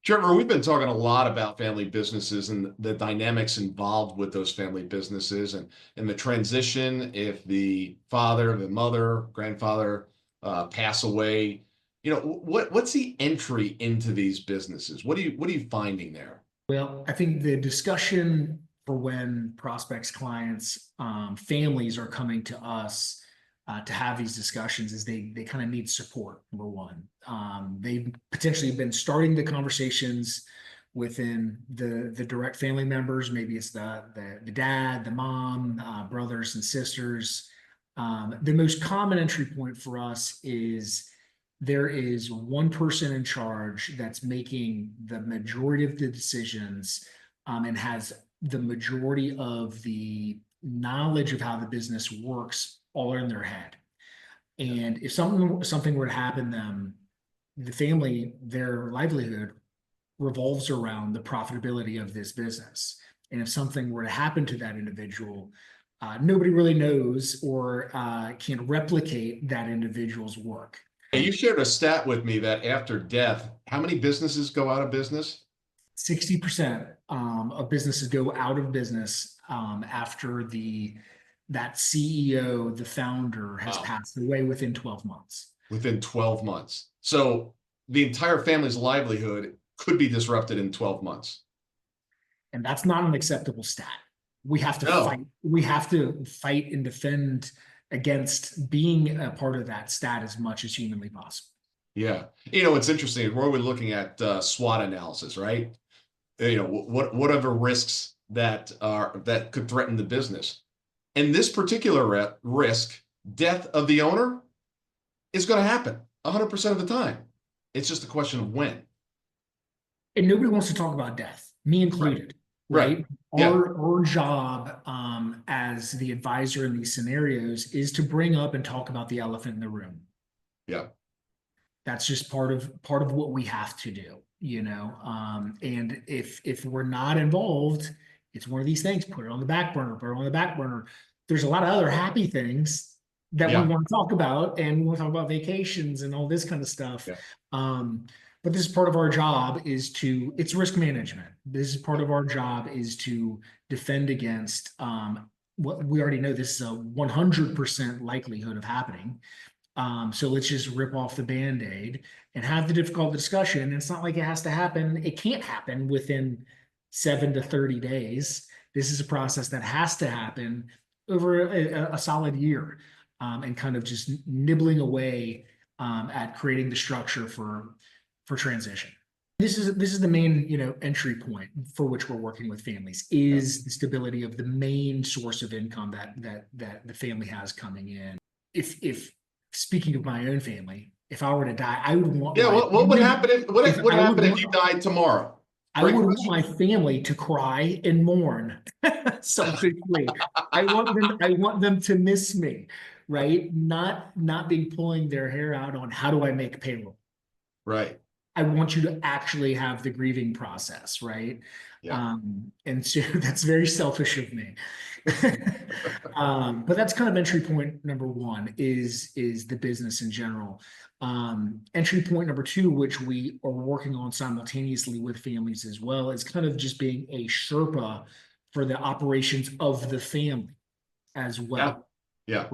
Trevor, we've been talking a lot about family businesses and the dynamics involved with those family businesses and the transition if the father, the mother, grandfather pass away. What's the entry into these businesses? What are you finding there? Well, I think the discussion for when prospects, clients, families are coming to us to have these discussions is they kind of need support. Number one, they've potentially been starting the conversations within the direct family members. Maybe it's the dad, the mom, brothers and sisters. The most common entry point for us is there is one person in charge that's making the majority of the decisions, and has the majority of the knowledge of how the business works all in their head. And if something were to happen to them, the family, their livelihood revolves around the profitability of this business. And if something were to happen to that individual, nobody really knows or can replicate that individual's work. You shared a stat with me that after death, how many businesses go out of business? 60% of businesses go out of business after that CEO, the founder, has Wow, passed away within 12 months. within 12 months. So the entire family's livelihood could be disrupted in 12 months. And that's not an acceptable stat. We have to fight. No. We have to fight and defend against being a part of that stat as much as humanly possible. Yeah. It's interesting. We're always looking at SWOT analysis, right? What are the risks that could threaten the business? And this particular risk, death of the owner, is going to happen 100% of the time. It's just a question of when. And nobody wants to talk about death, me Right. included, Right. right? Yeah. Our job as the advisor in these scenarios is to bring up and talk about the elephant in the room. Yeah. That's just part of what we have to do, and if we're not involved, it's one of these things. Put it on the back burner. Put it on the back burner. There's a lot of other happy things that we Yeah. want to talk about, and we want to talk about vacations and all this kind of stuff. Yeah. But this is part of our job. It's risk management. This is part of our job is to defend against what we already know. This is a 100% likelihood of happening. So let's just rip off the Band-Aid and have the difficult discussion. It's not like it has to happen. It can't happen within 7 to 30 days. This is a process that has to happen over a solid year, and kind of just nibbling away at creating the structure for transition. This is the main entry point for which we're working with families is the stability of the main source of income that the family has coming in. If speaking of my own family, if I were to die, I would want Yeah. What would happen if what happened if you died tomorrow? I Great would want question. my family to cry and mourn selfishly. I want them to miss me, right? Not be pulling their hair out on how do I make payroll. Right. I want you to actually have the grieving process, right? Yeah. And so that's very selfish of me. But that's kind of entry point number one is the business in general. Entry point number two, which we are working on simultaneously with families as well, is kind of just being a Sherpa for the operations of the family as well. Yeah.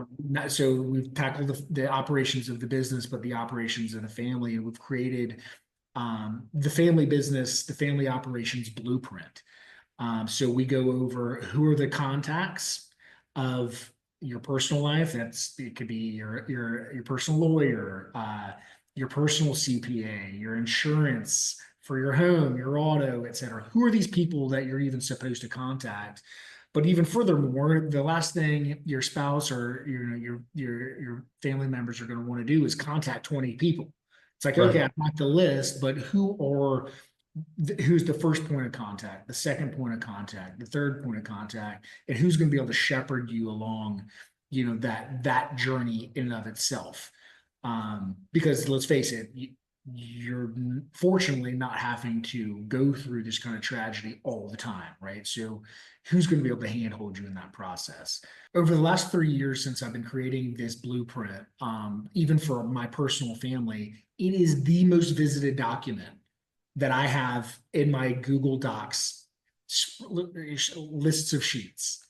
So we've tackled the operations of the business, but the operations of the family, and we've created the family business, the family operations blueprint. So we go over who are the contacts of your personal life. It could be your personal lawyer, your personal CPA, your insurance for your home, your auto, et cetera. Who are these people that you're even supposed to contact? But even furthermore, the last thing your spouse or your family members are going to want to do is contact 20 people. It's like, Right. okay, I've got the list, but who's the first point of contact, the second point of contact, the third point of contact, and who's going to be able to shepherd you along, that journey in and of itself. Because let's face it, you're fortunately not having to go through this kind of tragedy all the time, right? So who's going to be able to handhold you in that process? Over the last 3 years since I've been creating this blueprint, even for my personal family, it is the most visited document that I have in my Google Docs lists of sheets.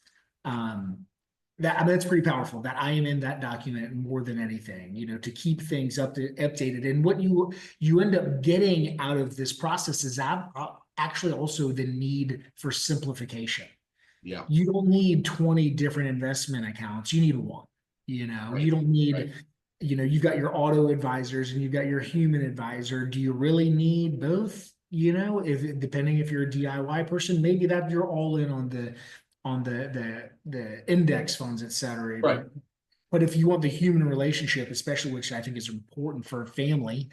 That, I mean, that's pretty powerful that I am in that document more than anything, to keep things updated. And what you end up getting out of this process is actually also the need for simplification. Yeah. You don't need 20 different investment accounts. You need one. Right. You don't need, Right. You've got your auto advisors and you've got your human advisor. Do you really need both? If depending if you're a DIY person, maybe that you're all in on the index funds, et cetera. Right. But if you want the human relationship, especially which I think is important for a family,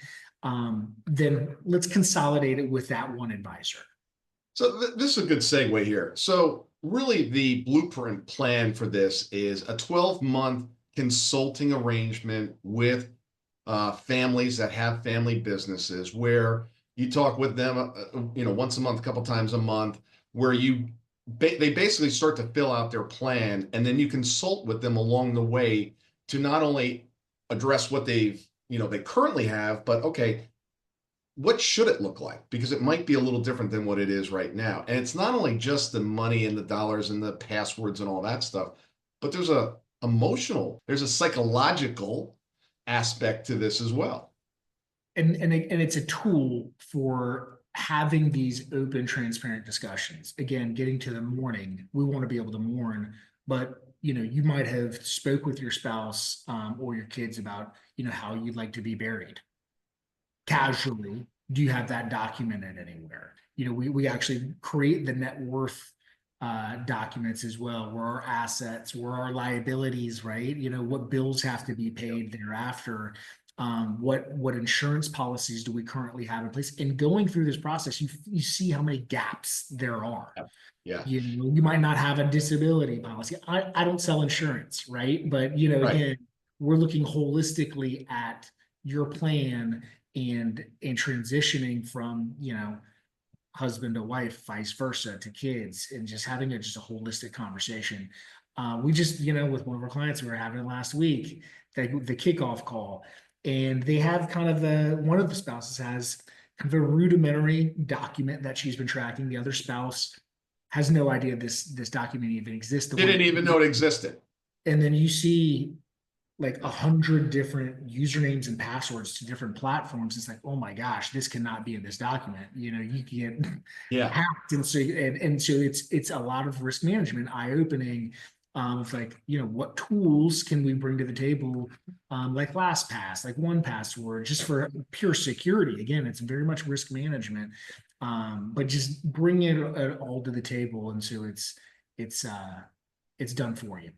then let's consolidate it with that one advisor. So this is a good segue here. So really the blueprint plan for this is a 12-month consulting arrangement with families that have family businesses where you talk with them, once a month, a couple times a month, where they basically start to fill out their plan, and then you consult with them along the way to not only address what they currently have, but okay, what should it look like? Because it might be a little different than what it is right now. And it's not only just the money and the dollars and the passwords and all that stuff, but there's there's a psychological aspect to this as well. And it's a tool for having these open, transparent discussions. Again, getting to the mourning, we want to be able to mourn, but you might have spoke with your spouse or your kids about how you'd like to be buried. Casually, do you have that documented anywhere? We actually create the net worth documents as well, where our assets, where our liabilities, right? What bills have to be paid thereafter. What insurance policies do we currently have in place? And going through this process, you see how many gaps there are. Yeah. You might not have a disability policy. I don't sell insurance, right? But Right. again, we're looking holistically at your plan and transitioning from husband to wife, vice versa, to kids, and just having just a holistic conversation. We just with one of our clients, we were having it last week, the kickoff call, and they have kind of one of the spouses has kind of a rudimentary document that she's been tracking. The other spouse has no idea this document even exists. Didn't even know it existed. And then you see like 100 different usernames and passwords to different platforms. It's like, oh my gosh, this cannot be in this document. You can get hacked. And so it's a lot of risk management, eye-opening. Of like, what tools can we bring to the table? Like LastPass, like 1Password, just for pure security. Again, it's very much risk management. But just bring it all to the table. And so it's done for you.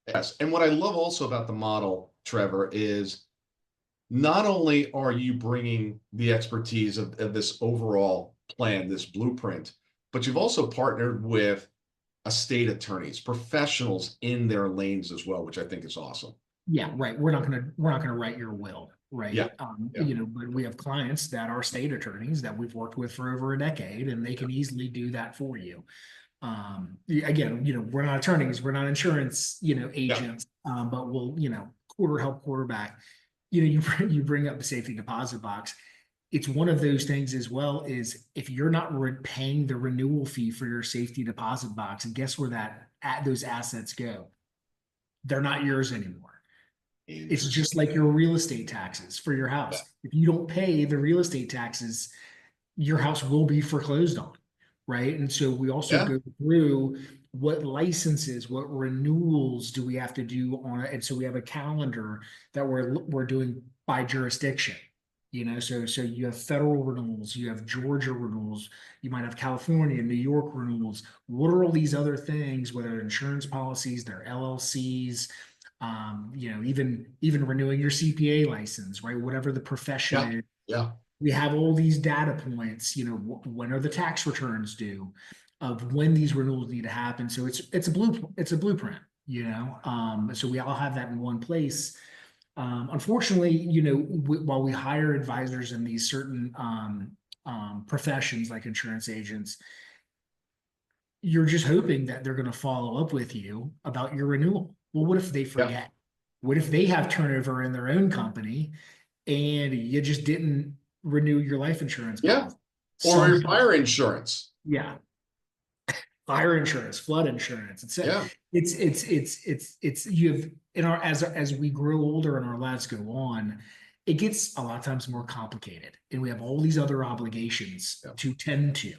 Yes. And what I love also about the model, Trevor, is not only are you bringing the expertise of this overall plan, this blueprint, but you've also partnered with estate attorneys, professionals in their lanes as well, which I think is awesome. Yeah, right. We're not gonna write your will, right? Yeah. But we have clients that are state attorneys that we've worked with for over a decade, and they can easily do that for you. Again, we're not attorneys, we're not insurance, agents, but we'll, help quarterback. You bring up the safety deposit box. It's one of those things as well, is if you're not paying the renewal fee for your safety deposit box, and guess where those assets go? They're not yours anymore. It's just like your real estate taxes for your house. Yeah. If you don't pay the real estate taxes, your house will be foreclosed on. Right. And so we also go through what licenses, what renewals do we have to do on it. And so we have a calendar that we're doing by jurisdiction, so you have federal renewals, you have Georgia renewals, you might have California, New York renewals. What are all these other things, whether they're insurance policies, they're LLCs, even renewing your CPA license, right? Whatever the profession is. Yeah. We have all these data points, when are the tax returns due, of when these renewals need to happen. So it's a blueprint, so we all have that in one place. Unfortunately, while we hire advisors in these certain professions like insurance agents, you're just hoping that they're going to follow up with you about your renewal. Well, what if they forget? Yeah. What if they have turnover in their own company and you just didn't renew your life insurance policy? Or Some, your fire insurance. yeah, fire insurance, flood insurance. Yeah. It's you have in our as we grow older and our lives go on, it gets a lot of times more complicated, and we have all these other obligations Yeah. to tend to.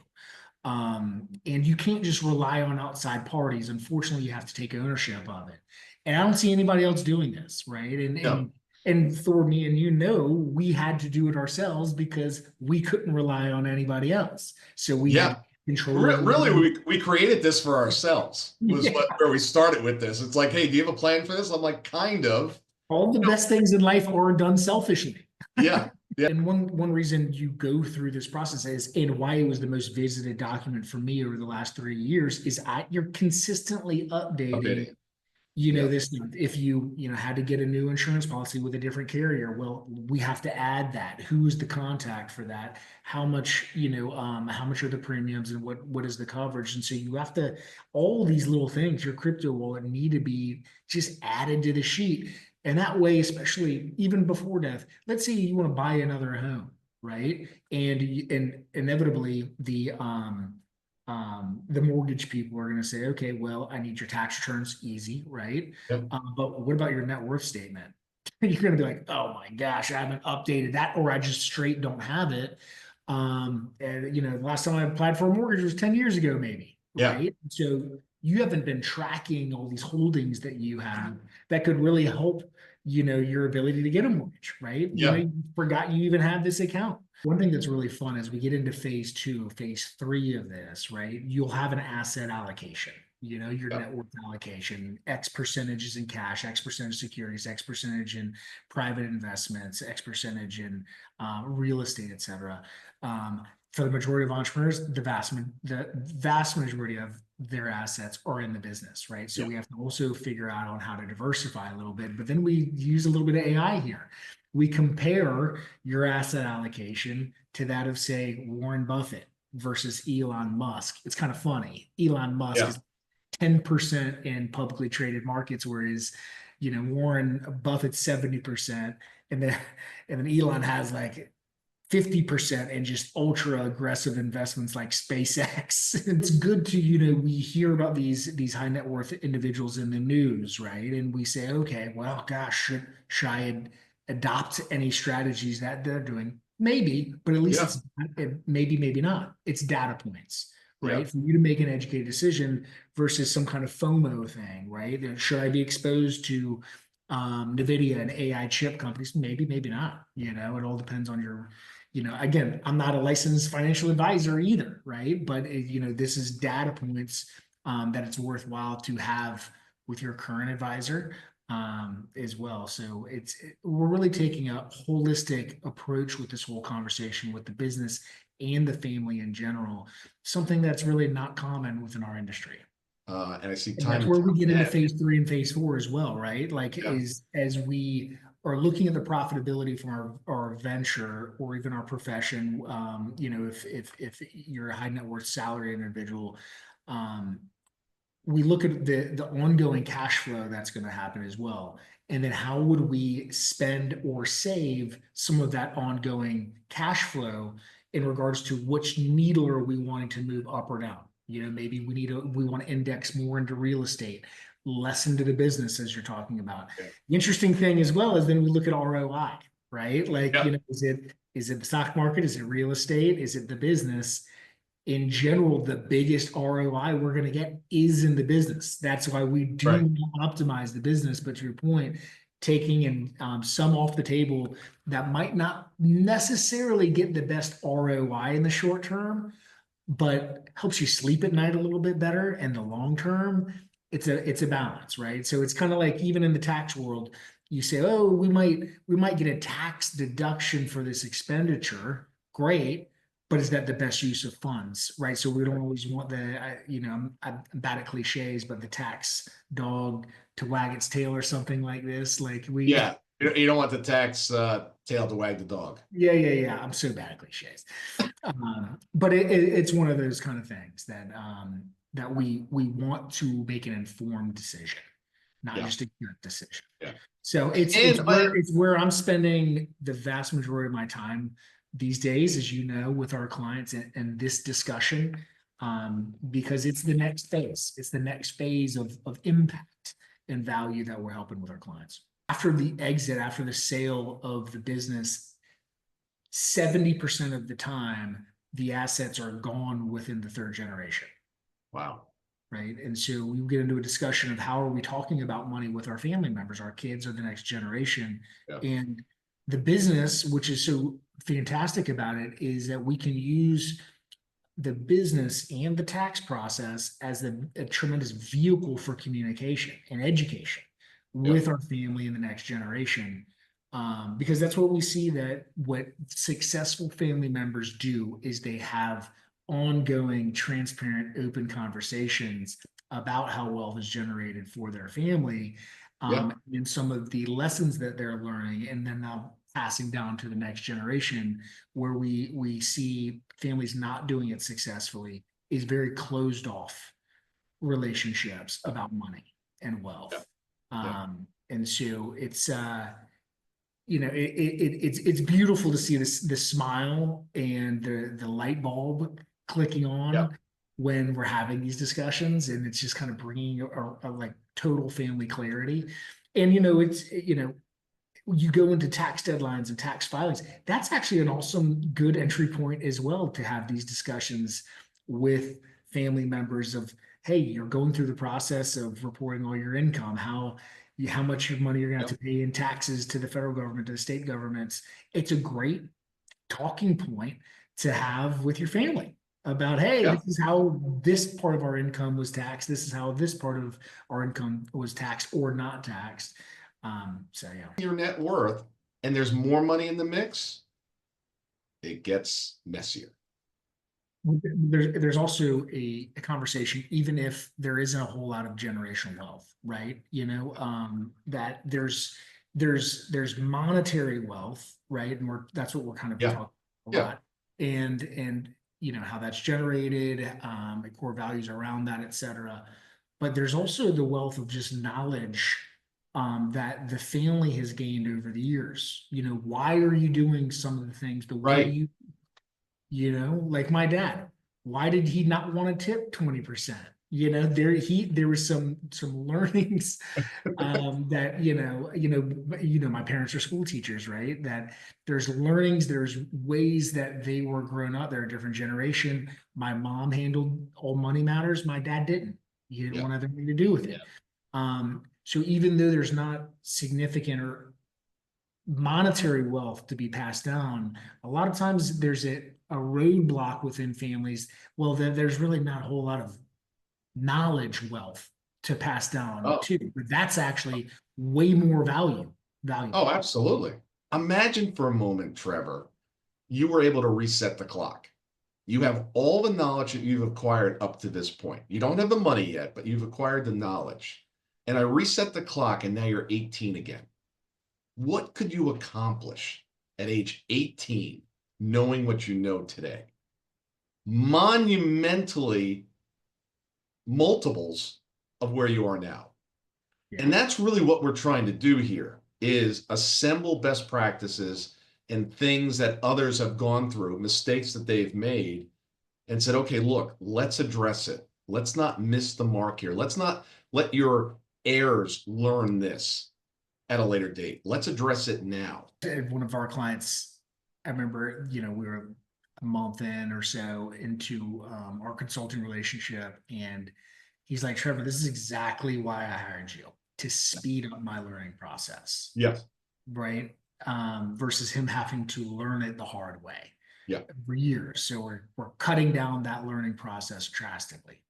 And you can't just rely on outside parties. Unfortunately, you have to take ownership of it. And I don't see anybody else doing this, right? No. And for me and we had to do it ourselves because we couldn't rely on anybody else. So we had Yeah. control over Really, we created this for ourselves, was yeah. where we started with this. It's like, hey, do you have a plan for this? I'm like, kind of. All the best things in life are done selfishly. Yeah. Yeah. And one reason you go through this process is, and why it was the most visited document for me over the last 3 years, is you're consistently updating. Updating. Yeah. This, if you had to get a new insurance policy with a different carrier, well, we have to add that. Who's the contact for that? How much, how much are the premiums and what is the coverage? And so you have to, all these little things, your crypto wallet need to be just added to the sheet. And that way, especially even before death, let's say you want to buy another home, right? And inevitably the mortgage people are going to say, okay, well, I need your tax returns easy, right? Yep. But what about your net worth statement? You're going to be like, oh my gosh, I haven't updated that, or I just straight don't have it. And the last time I applied for a mortgage was 10 years ago, maybe, Yeah. right? So you haven't been tracking all these holdings that you have that could really help, your ability to get a mortgage, right? Yeah. You forgot you even had this account. One thing that's really fun as we get into phase 2, phase 3 of this, right? You'll have an asset allocation, your net worth allocation, X percentages in cash, X percentage securities, X percentage in private investments, X percentage in real estate, et cetera. For the majority of entrepreneurs, the vast majority of their assets are in the business, right? So we have to also figure out on how to diversify a little bit, but then we use a little bit of AI here. We compare your asset allocation to that of, say, Warren Buffett versus Elon Musk. It's kind of funny. Elon Musk is 10% in publicly traded markets, whereas, Warren Buffett's 70%, and then Elon has like 50% in just ultra aggressive investments like SpaceX. It's good to, we hear about these high net worth individuals in the news, right? And we say, okay, well, gosh, should I adopt any strategies that they're doing? Maybe, but at least it's maybe not. It's data points, right? For you to make an educated decision versus some kind of FOMO thing, right? Should I be exposed to NVIDIA and AI chip companies? Maybe not. It all depends on your, again, I'm not a licensed financial advisor either, right? But this is data points that it's worthwhile to have with your current advisor as well. So we're really taking a holistic approach with this whole conversation with the business and the family in general, something that's really not common within our industry. And I see time. That's where we get into phase 3 and phase 4 as well, right? Like as we are looking at the profitability from our venture or even our profession, if you're a high net worth salary individual, we look at the ongoing cash flow that's going to happen as well. And then how would we spend or save some of that ongoing cash flow in regards to which needle are we wanting to move up or down? Maybe we want to index more into real estate, less into the business, as you're talking about. The interesting thing as well is then we look at ROI, right? Like, is it the stock market? Is it real estate? Is it the business? In general, the biggest ROI we're going to get is in the business. That's why we do optimize the business. But to your point, taking and some off the table that might not necessarily get the best ROI in the short term, but helps you sleep at night a little bit better. And the long term, it's a balance, right? So it's kind of like even in the tax world, you say, oh, we might get a tax deduction for this expenditure. Great. But is that the best use of funds, right? So we don't always want I'm bad at cliches, but the tax dog to wag its tail or something like this. Like you don't want the tax tail to wag the dog. Yeah. I'm so bad at cliches. But it's one of those kind of things that we want to make an informed decision, not just a gut decision. So it's where I'm spending the vast majority of my time. these days, as you know, with our clients and this discussion, because it's the next phase. It's the next phase of impact and value that we're helping with our clients. After the exit, after the sale of the business, 70% of the time, the assets are gone within the third generation. Wow. Right. And so we get into a discussion of how are we talking about money with our family members, our kids or the next generation. Yeah. And the business, which is so fantastic about it, is that we can use the business and the tax process as a tremendous vehicle for communication and education with our family and the next generation. Because that's what we see, that what successful family members do is they have ongoing, transparent, open conversations about how wealth is generated for their family, and some of the lessons that they're learning, and then now passing down to the next generation, where we see families not doing it successfully, is very closed off relationships about money and wealth. And so it's it's beautiful to see the smile and the light bulb clicking on when we're having these discussions, and it's just kind of bringing a like total family clarity. And you go into tax deadlines and tax filings. That's actually an awesome, good entry point as well, to have these discussions with family members of, hey, you're going through the process of reporting all your income, how much money you're going to have to pay in taxes to the federal government, to the state governments. It's a great talking point to have with your family about, hey, this is how this part of our income was taxed. This is how this part of our income was taxed or not taxed. Your net worth, and there's more money in the mix, it gets messier. There's also a conversation, even if there isn't a whole lot of generational wealth, right? That there's monetary wealth, right? And that's what we're kind of talking a lot. And how that's generated, the core values around that, et cetera. But there's also the wealth of just knowledge that the family has gained over the years. Why are you doing some of the things the way like my dad? Why did he not want to tip 20%? There was some learnings that my parents are school teachers, right? That there's learnings, there's ways that they were grown up. They're a different generation. My mom handled all money matters. My dad didn't. He didn't want to have anything to do with it. So even though there's not significant or monetary wealth to be passed down, a lot of times there's a roadblock within families. Well, then there's really not a whole lot of knowledge wealth to pass down too. But that's actually way more valuable. Oh, absolutely. Imagine for a moment, Trevor, you were able to reset the clock. You have all the knowledge that you've acquired up to this point. You don't have the money yet, but you've acquired the knowledge. And I reset the clock, and now you're 18 again. What could you accomplish at age 18, knowing what you know today? Monumentally multiples of where you are now. And that's really what we're trying to do here, is assemble best practices and things that others have gone through, mistakes that they've made, and said, okay, look, let's address it. Let's not miss the mark here. Let's not let your heirs learn this at a later date. Let's address it now. One of our clients, I remember, we were a month in or so into our consulting relationship, and he's like, Trevor, this is exactly why I hired you, to speed up my learning process. Yes. Right. Versus him having to learn it the hard way. Yeah. For years. So we're cutting down that learning process drastically.